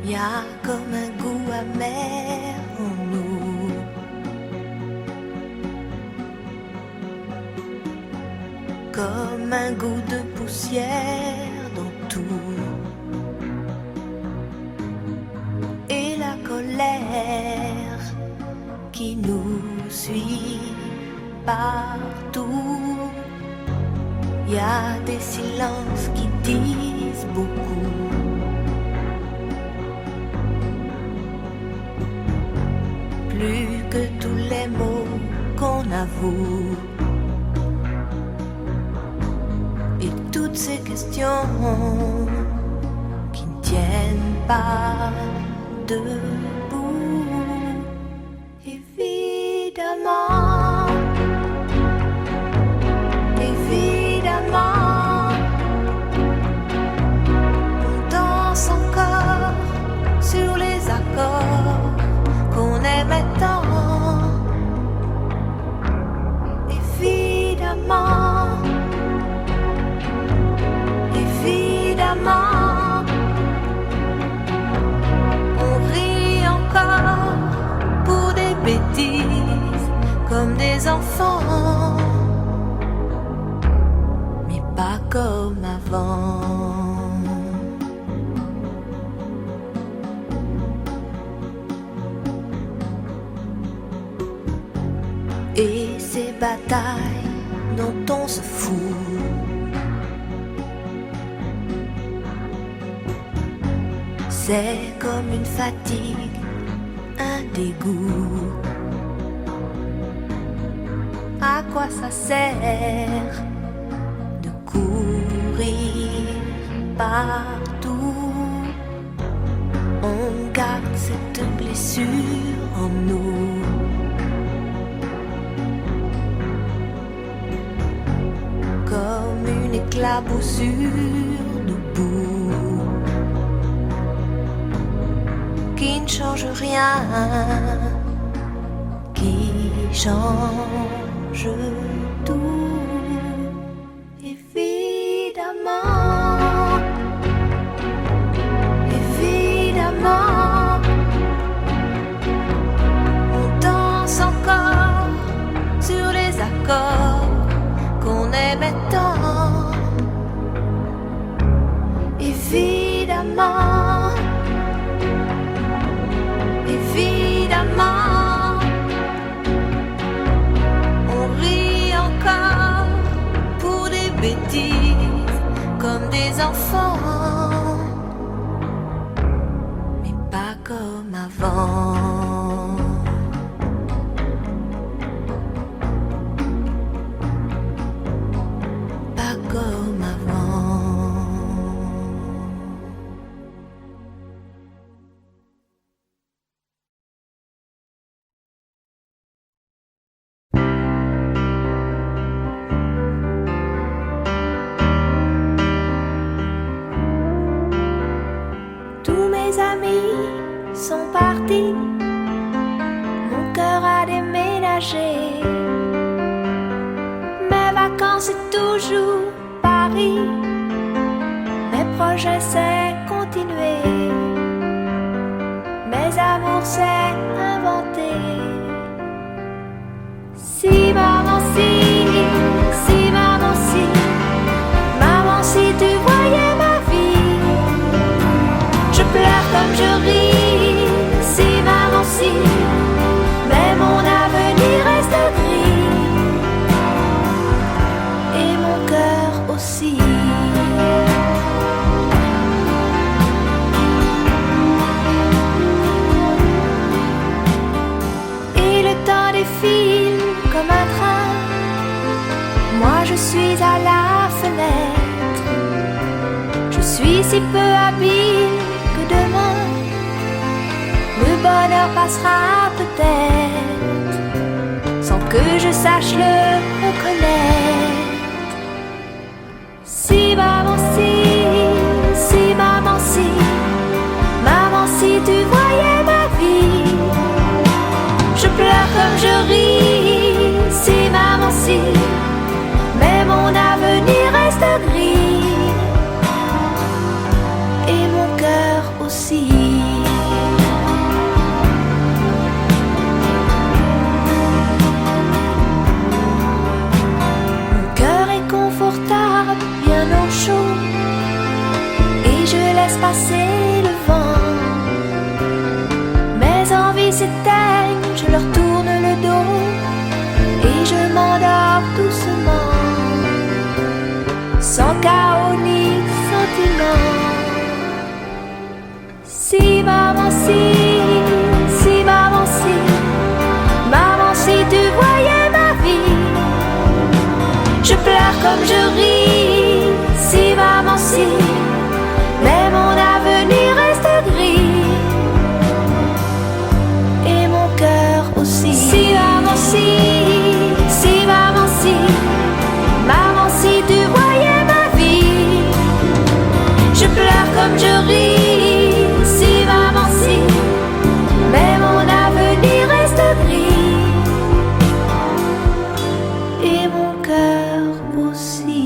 y a comme un goût amer en nous. Comme un goût de poussière dans tout. Et la colère qui nous suit partout. Y a des silences qui disent beaucoup. Plus que tous les mots qu'on avoue. Et toutes ces questions qui ne tiennent pas debout. Évidemment, évidemment, on danse encore sur les accords qu'on aimait tant. Évidemment, évidemment, on rit encore pour des bêtises comme des enfants, mais pas comme avant. Et ces batailles dont on se fout, c'est comme une fatigue, un dégoût. À quoi ça sert de courir partout? On garde cette blessure en nous. Comme une éclaboussure de boue qui ne change rien, qui change tout. Évidemment, évidemment, on danse encore sur les accords qu'on aimait tant. Évidemment, évidemment, on rit encore pour des bêtises comme des enfants, mais pas comme avant. Pas comme avant. Tous mes amis sont partis, mon cœur a déménagé. Mes vacances c'est toujours Paris, mes projets c'est continuer, mes amours c'est inventer. Si maman si, si maman si, maman si tu voyais ma vie. Je pleure comme je ris, si maman si, mais mon avenir reste gris, et mon cœur aussi. Et le temps défile comme un train, moi je suis à la fenêtre, je suis si peu habile que demain le bonheur passera peut-être sans que je sache le reconnaître. Si maman si, si maman si, maman si tu voyais ma vie. Je pleure comme je ris, si maman si, mais mon avenir reste gris, et mon cœur aussi. Si maman, si maman, si tu voyais ma vie, je pleure comme je ris. Si maman, si, mais mon avenir reste gris et mon cœur aussi. Si maman, si maman, si tu voyais ma vie, je pleure comme je ris. Si maman, si, mais mon avenir reste gris et mon cœur aussi.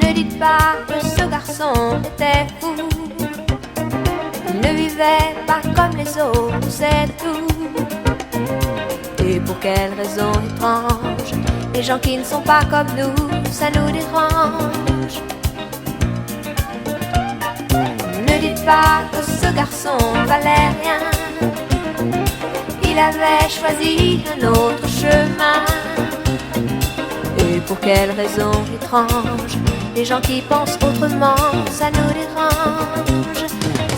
Ne dites pas que ce garçon était fou. Il ne vivait pas comme les autres, c'est tout. Et pour quelle raison étrange, les gens qui ne sont pas comme nous, ça nous dérange. Ne dites pas que ce garçon valait rien. Il avait choisi un autre chemin. Et pour quelle raison étrange, les gens qui pensent autrement, ça nous dérange.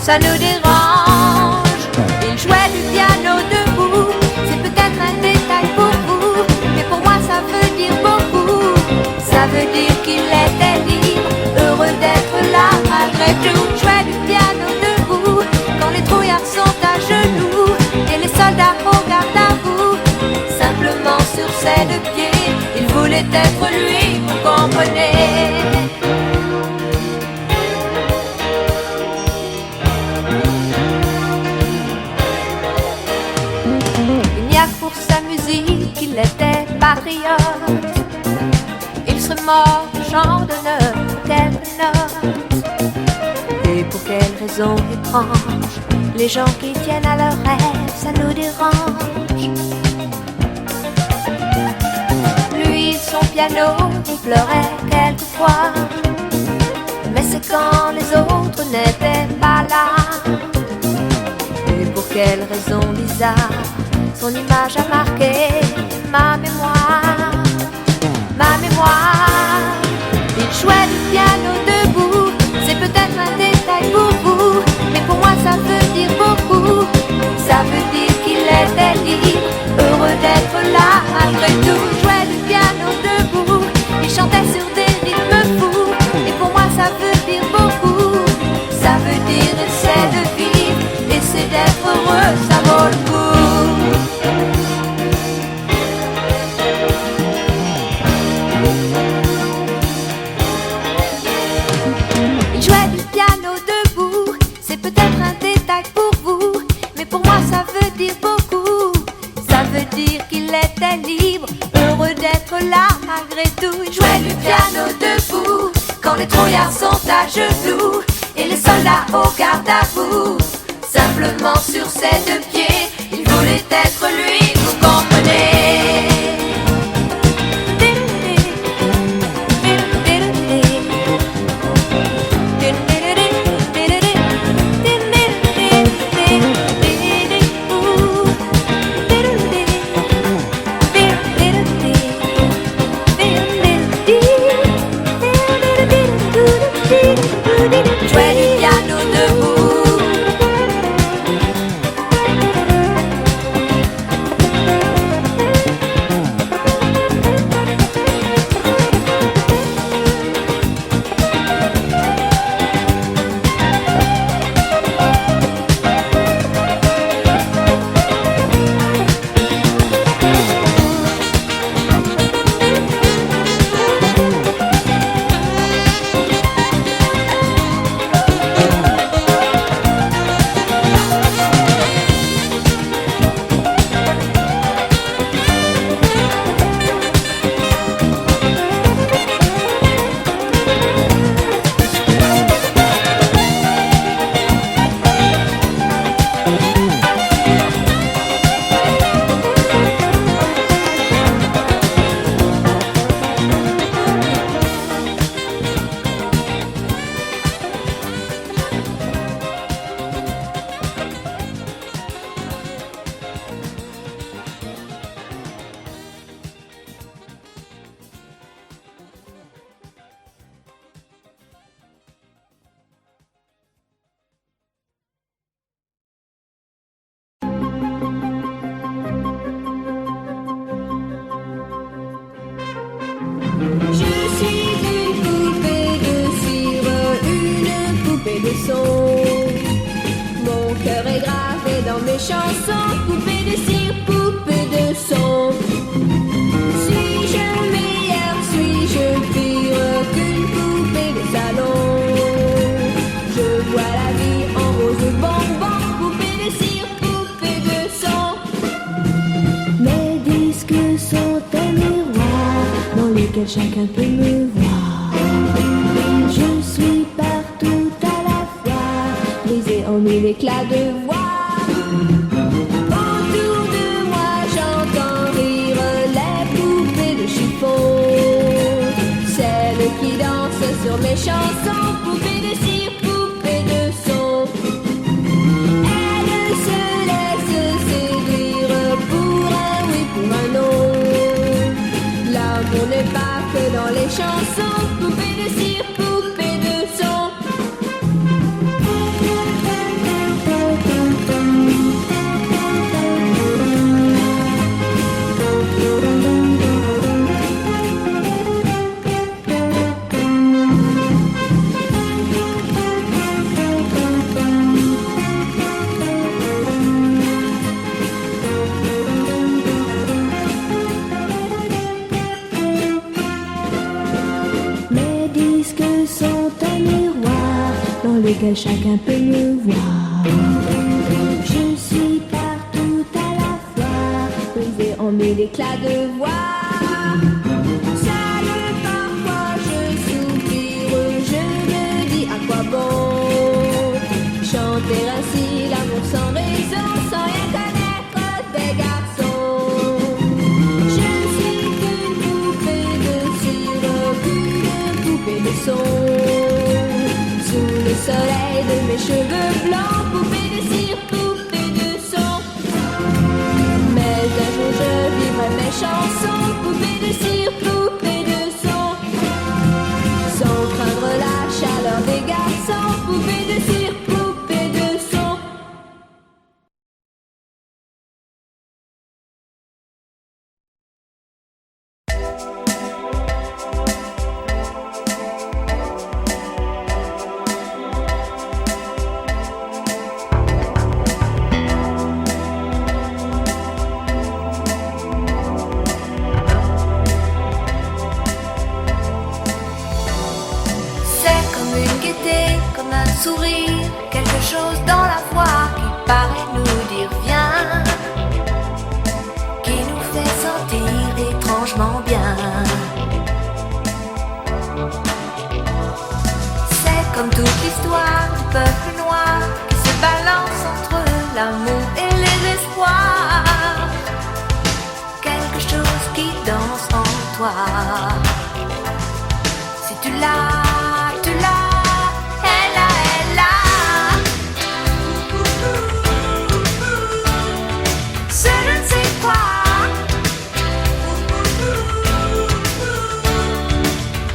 Ça nous dérange. Il jouait du piano debout. C'est peut-être un détail pour vous, mais pour moi ça veut dire beaucoup. Ça veut dire qu'il était libre, heureux d'être là malgré tout. Jouait du piano debout, quand les trouillards sont à genoux et les soldats au garde à vous. Simplement sur ses deux pieds, il voulait être lui, vous comprenez. Il n'y a que pour sa musique qu'il était patriote. Il serait mort de chant d'honneur pour quelques notes. Et pour quelle raison étrange, les gens qui tiennent à leurs rêves, ça nous dérange. Lui, son piano, il pleurait quelquefois, mais c'est quand les autres n'étaient pas là. Et pour quelle raison bizarre, son image a marqué ma mémoire. Ma mémoire. Il jouait du piano debout, c'est peut-être un détail pour vous, mais pour moi ça veut dire beaucoup. Ça veut dire qu'il était libre, heureux d'être là malgré tout. Il jouait du piano debout, il chantait sur des rythmes fous, et pour moi ça veut dire beaucoup. Ça veut dire essaie de vivre, essaie d'être heureux, ça vaut le coup. Il jouait du piano debout, c'est peut-être un détail pour vous, mais pour moi ça veut dire beaucoup. Ça veut dire qu'il était libre, heureux d'être là malgré tout. Il jouait du piano debout, quand les trouillards sont à genoux et les soldats au garde à vous. Simplement sur ses deux pieds, il voulait être lui, vous comprenez. Jouait du piano debout. cœur est gravé dans mes chansons. Poupée de cire, poupée de son. Suis-je meilleure, suis-je pire qu'une poupée de salon? Je vois la vie en rose bonbon. Poupée de cire, poupée de son. Mes disques sont un miroir dans lequel chacun peut me voir. Je suis partout à la fois, brisée en mille éclats de voix. Autour de moi j'entends rire les poupées de chiffon, celles qui dansent sur mes chansons. Poupées de cire, poupées de son. Elles se laissent séduire pour un oui, pour un non. L'amour n'est pas que dans les chansons. Poupées de cire, poupées de son. Mes disques sont un miroir dans lequel chacun peut me voir. Je suis partout à la fois, brisée en mille éclats de voix. Seule parfois je soupire, je me dis à quoi bon chanter ainsi l'amour sans raison, sans rien connaître des garçons. Je suis qu'une poupée de cire, qu'une poupée de son. Sous le soleil de mes cheveux blancs, poupée de cire, poupée de son. Mais un jour je vivrai mes chansons. Poupée de cire, poupée de son. Sans craindre la chaleur des garçons. Poupée de cire, poupée de son. C'est comme une gaieté, comme un sourire, quelque chose dans la voix qui paraît nous dire viens, qui nous fait sentir étrangement bien. C'est comme toute l'histoire du peuple noir qui se balance entre l'amour et les espoirs. Quelque chose qui danse en toi. Si tu l'as, tu l'as, elle a, elle a. Ce je ne sais quoi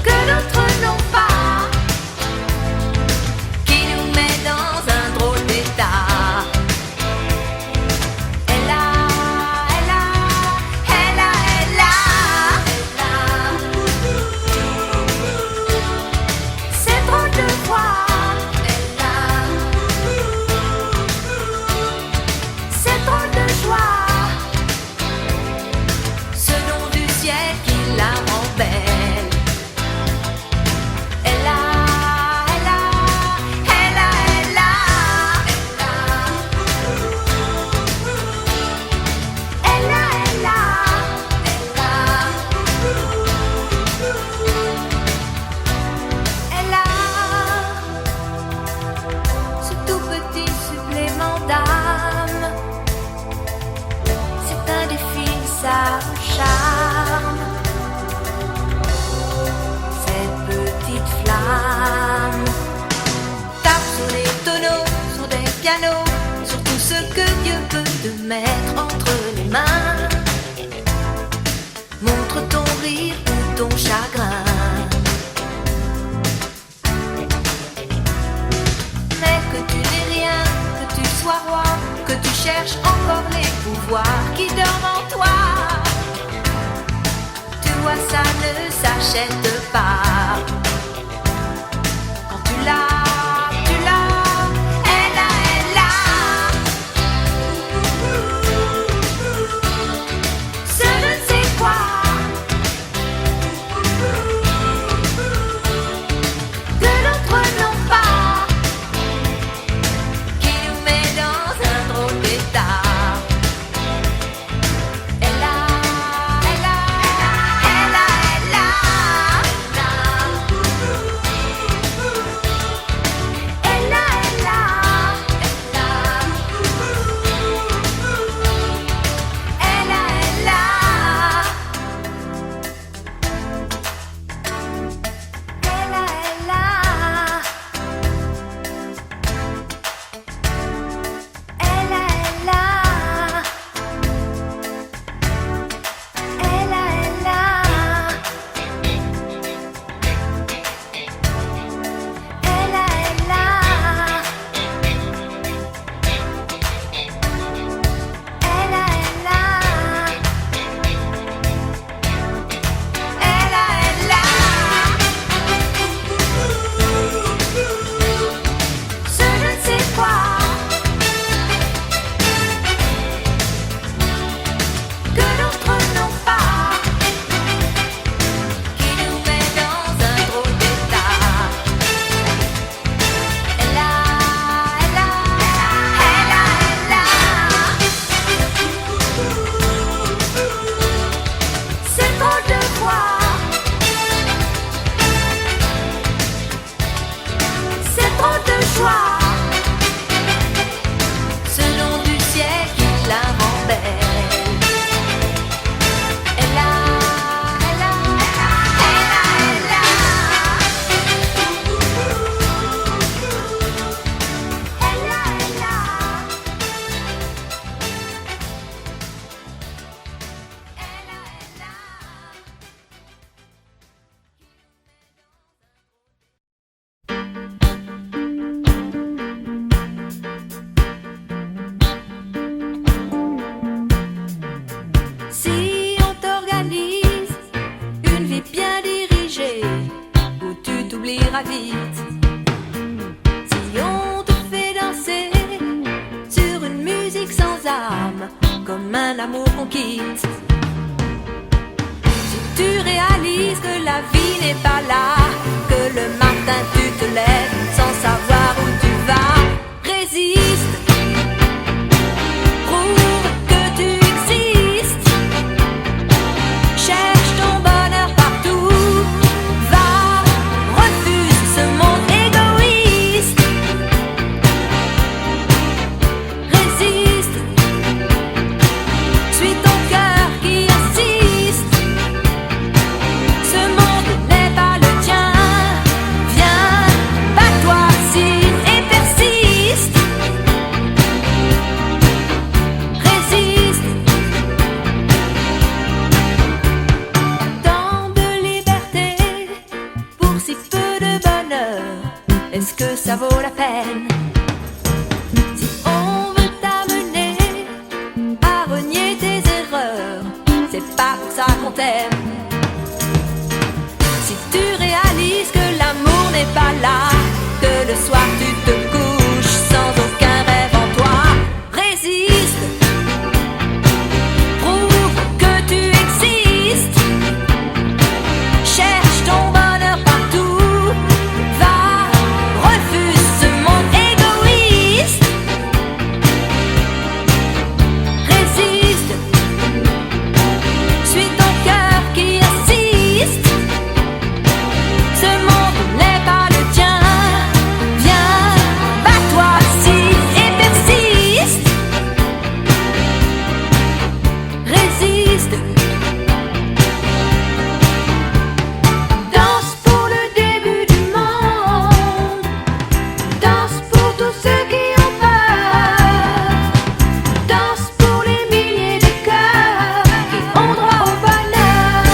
que d'autres n'ont pas, qui nous met dans un drôle d'état. Elle a, elle a, elle a, elle a, elle a. C'est drôle de voir, elle a. C'est drôle de joie, ce nom du ciel qui la rend belle. Elle a, elle a, elle a, elle a, elle a, elle a, elle a, elle a, elle a ce tout petit supplément d'âme. C'est indéfinissable charme. Cette petite flamme tape sur les tonneaux, sur des pianos, sur tout ce que Dieu peut te mettre entre les mains. Montre ton rire ou ton chagrin. Mais que tu n'aies rien, que tu sois roi, que tu cherches encore les pouvoirs qui dorment en toi. Tu vois, ça ne s'achète pas. Quand tu l'as, elle a, elle a. ira vite. Si on te fait danser sur une musique sans âme, comme un amour qu'on quitte. Si tu réalises que la vie n'est pas là, que le matin tu te lèves sans savoir où tu vas, résiste, prouve que tu existes, cherche ton bonheur partout, va, refuse ce monde égoïste, résiste, suis ton cœur qui insiste, ce monde n'est pas le tien, viens, bats-toi, signe et persiste, résiste, tant de liberté pour si peu de bonheur, est-ce que ça vaut la peine? Si on veut t'amener à renier tes erreurs, c'est pas pour ça qu'on t'aime. Si tu réalises que l'amour n'est pas là, que le soir tu te couches sans aucun rêve en toi, résiste, prouve que tu existes, cherche ton bonheur partout, va, refuse ce monde égoïste, résiste, suis ton cœur qui insiste, ce monde n'est pas le tien, viens, bats-toi, signe et persiste, résiste, danse pour le début du monde, danse pour tous ceux qui ont peur, danse pour les milliers de cœurs qui ont droit au bonheur,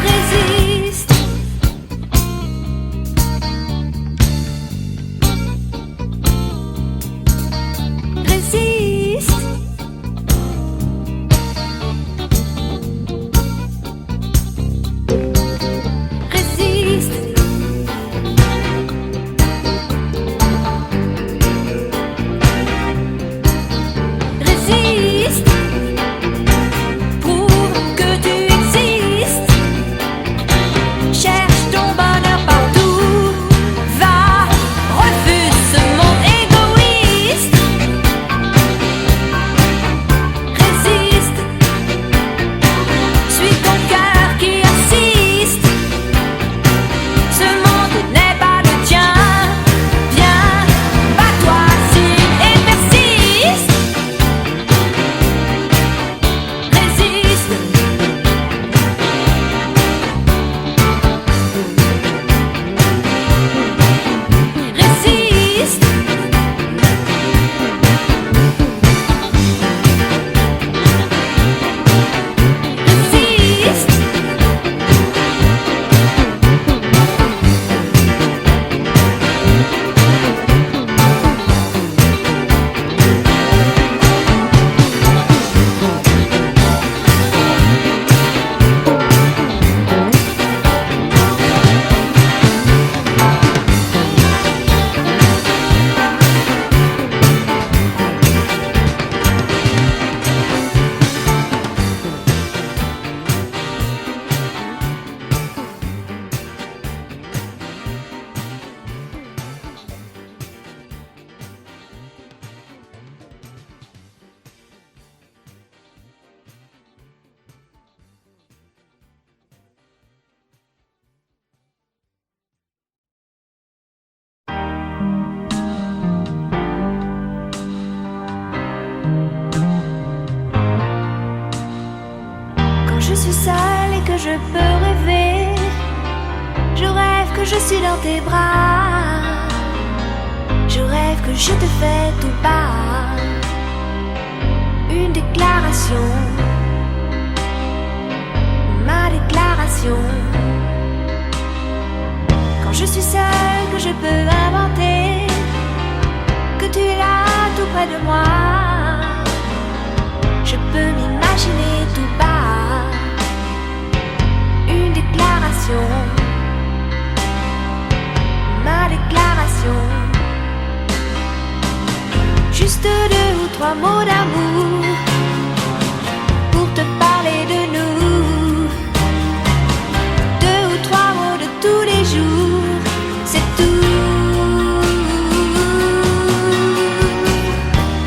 résiste, résiste, résiste, résiste, prouve que tu existes, cherche ton bonheur partout, va, refuse ce monde égoïste, résiste, suis ton cœur qui insiste, ce monde n'est pas le tien, viens, bats-toi, signe et persiste, résiste, résiste, résiste, quand je suis seule et que je peux rêver, je rêve que je suis dans tes bras, je rêve que je te fais tout bas une déclaration, ma déclaration. Quand je suis seule, que je peux inventer, que tu es là tout près de moi, je peux m'imaginer tout bas une déclaration. déclaration. Juste 2 ou 3 mots d'amour pour te parler de nous. 2 ou 3 mots de tous les jours, c'est tout.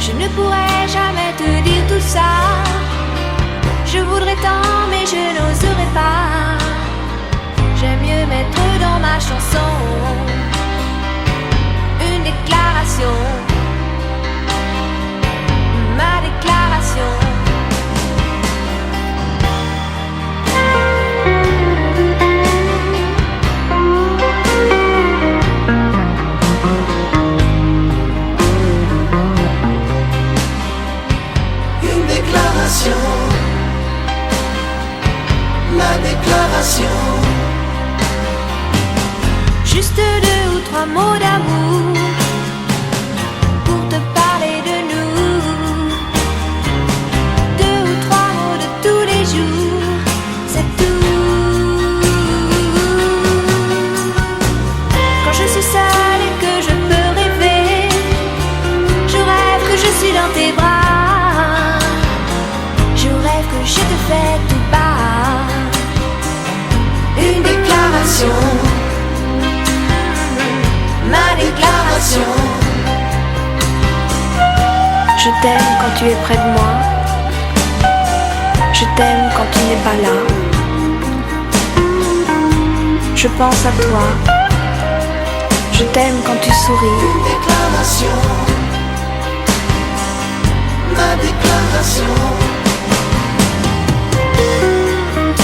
Je ne pourrais jamais te dire tout ça. Je voudrais tant mais je n'oserais pas. J'aime mieux mettre dans ma chanson une déclaration. Ma déclaration. Une déclaration. Ma déclaration. Juste 2 ou 3 mots d'amour pour te parler de nous. 2 ou 3 mots de tous les jours, c'est tout. Quand je suis seule et que je peux rêver, je rêve que je suis dans tes bras. Je rêve que je te fais tout bas. Une déclaration. Ma déclaration. Je t'aime quand tu es près de moi. Je t'aime quand tu n'es pas là. Je pense à toi. Je t'aime quand tu souris. Une déclaration. Ma déclaration.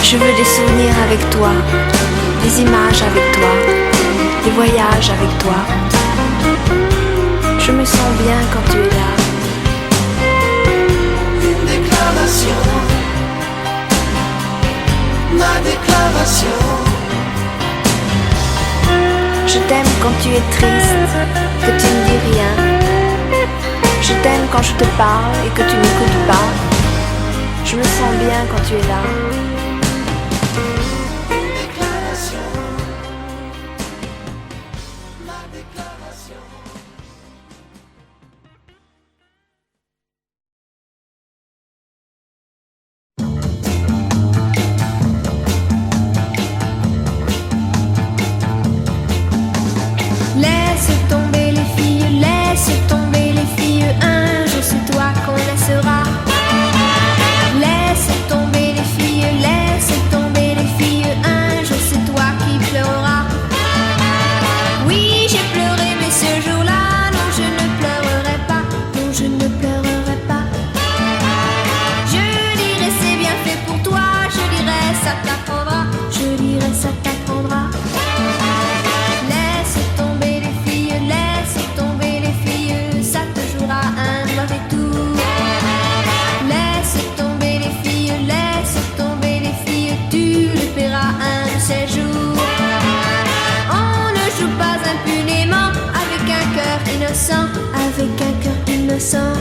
Je veux des souvenirs avec toi, des images avec toi, des voyages avec toi. Je me sens bien quand tu es là. Une déclaration. Ma déclaration. Je t'aime quand tu es triste, que tu ne dis rien. Je t'aime quand je te parle et que tu n'écoutes pas. Je me sens bien quand tu es là. Une déclaration. Ma déclaration. Laisse tomber les filles, laisse tomber les filles. Un jour c'est toi qu'on laissera. Laisse tomber les filles, laisse tomber les filles. Un jour c'est toi qui pleureras. Oui, j'ai pleuré, mais ce jour-là, non, je ne pleurerai pas. Non, je ne pleurerai pas. Je dirai c'est bien fait pour toi. Je dirai ça t'apprendra. Je dirai ça t'apprendra. Laisse tomber les filles, laisse tomber les filles. Ça te jouera un mauvais tour. Laisse tomber les filles, laisse tomber les filles. Tu le paieras un de ces jours. On ne joue pas impunément avec un cœur innocent, avec un cœur innocent.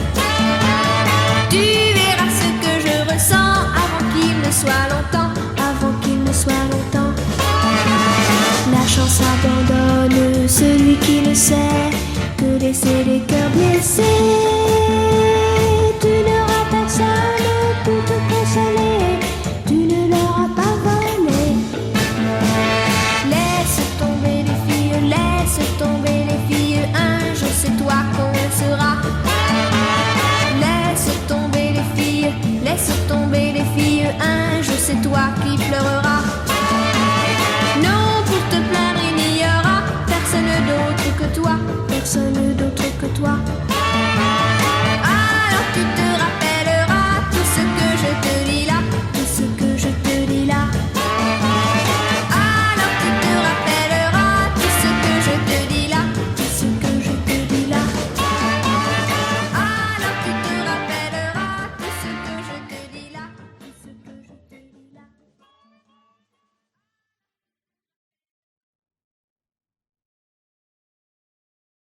Tu verras ce que je ressens avant qu'il ne soit longtemps, avant qu'il ne soit longtemps. La chance abandonne celui qui le sait, que laisser les cœurs blessés